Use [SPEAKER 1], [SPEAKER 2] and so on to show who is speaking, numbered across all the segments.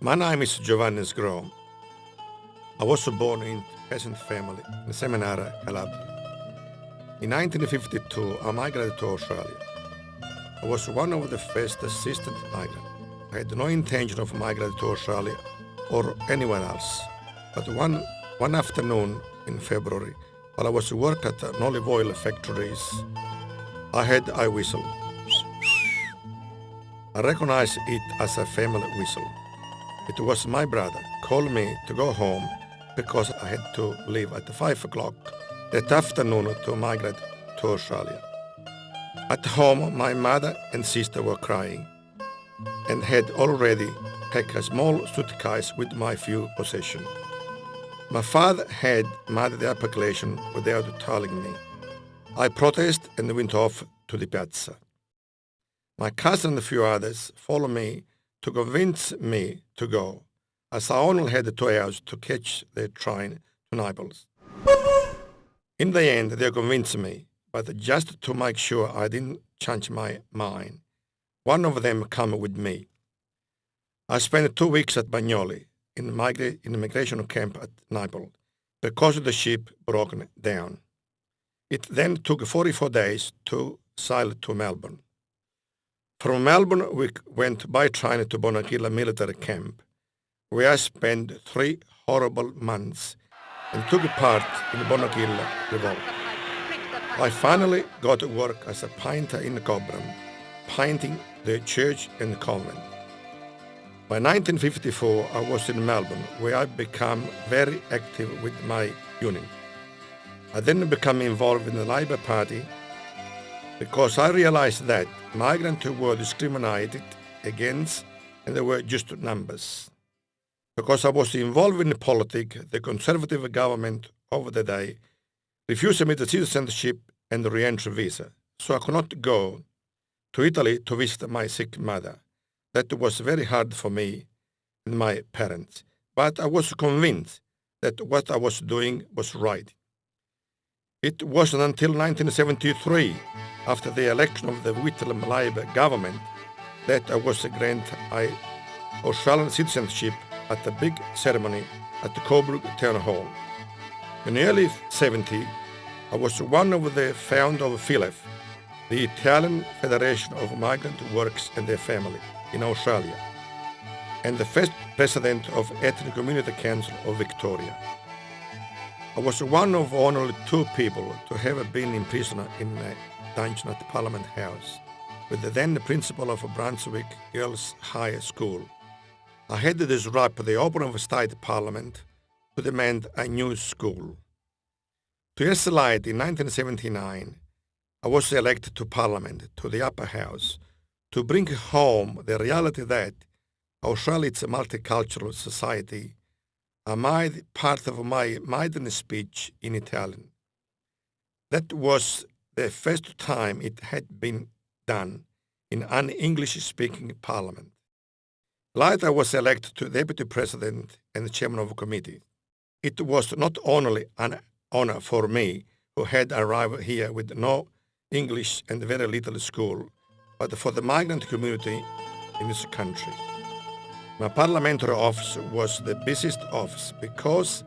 [SPEAKER 1] My name is Giovanni. I was born in a peasant family in Seminara, Calabria. In 1952, I migrated to Australia. I was one of the first assistant migrants. I had no intention of migrating to Australia or anyone else. But one afternoon in February, while I was at work at an olive oil factories, I heard a whistle. I recognized it as a family whistle. It was my brother calling me to go home because I had to leave at 5 o'clock that afternoon to migrate to Australia. At home, my mother and sister were crying and had already packed a small suitcase with my few possessions. My father had made the application without telling me. I protested and went off to the piazza. My cousin and a few others followed me to convince me to go, as I only had 2 hours to catch the train to Naples. In the end, they convinced me, but just to make sure I didn't change my mind, one of them came with me. I spent 2 weeks at Bagnoli, in an immigration camp at Naples, because the ship broke down. It then took 44 days to sail to Melbourne. From Melbourne, we went by train to Bonagilla military camp, where I spent 3 horrible months and took part in the Bonagilla revolt. I finally got to work as a painter in Cobram, painting the church and the convent. By 1954, I was in Melbourne, where I became very active with my union. I then became involved in the Labour Party because I realized that migrants were discriminated against and they were just numbers. Because I was involved in politics, the Conservative government of the day refused me the citizenship and the re-entry visa, so I could not go to Italy to visit my sick mother. That was very hard for me and my parents, but I was convinced that what I was doing was right. It wasn't until 1973, after the election of the Whitlam Labour government, that I was granted Australian citizenship at a big ceremony at the Coburg Town Hall. In the early 70s, I was one of the founders of FILEF, the Italian Federation of Migrant Workers and their Family in Australia, and the first president of Ethnic Community Council of Victoria. I was one of only 2 people to have been imprisoned in a dungeon at Parliament House with the then principal of Brunswick Girls High School. I had to disrupt the opening of State Parliament to demand a new school. 2 years later, in 1979, I was elected to Parliament, to the upper house, to bring home the reality that Australia is a multicultural society. I made part of my maiden speech in Italian. That was the first time it had been done in an English-speaking parliament. Later I was elected to deputy president and chairman of a committee. It was not only an honor for me, who had arrived here with no English and very little school, but for the migrant community in this country. My parliamentary office was the busiest office because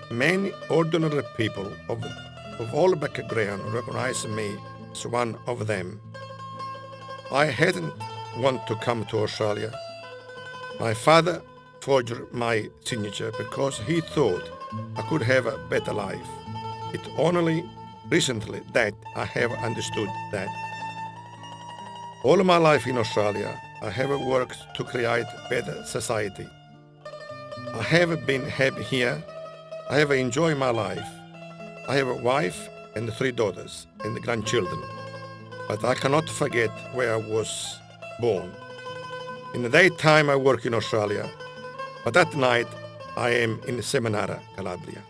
[SPEAKER 1] many ordinary people of all backgrounds recognized me as one of them. I hadn't wanted to come to Australia. My father forged my signature because he thought I could have a better life. It's only recently that I have understood that. All my life in Australia, I have worked to create a better society. I have been happy here. I have enjoyed my life. I have a wife and 3 daughters and grandchildren. But I cannot forget where I was born. In the daytime I work in Australia, but at night I am in Seminara, Calabria.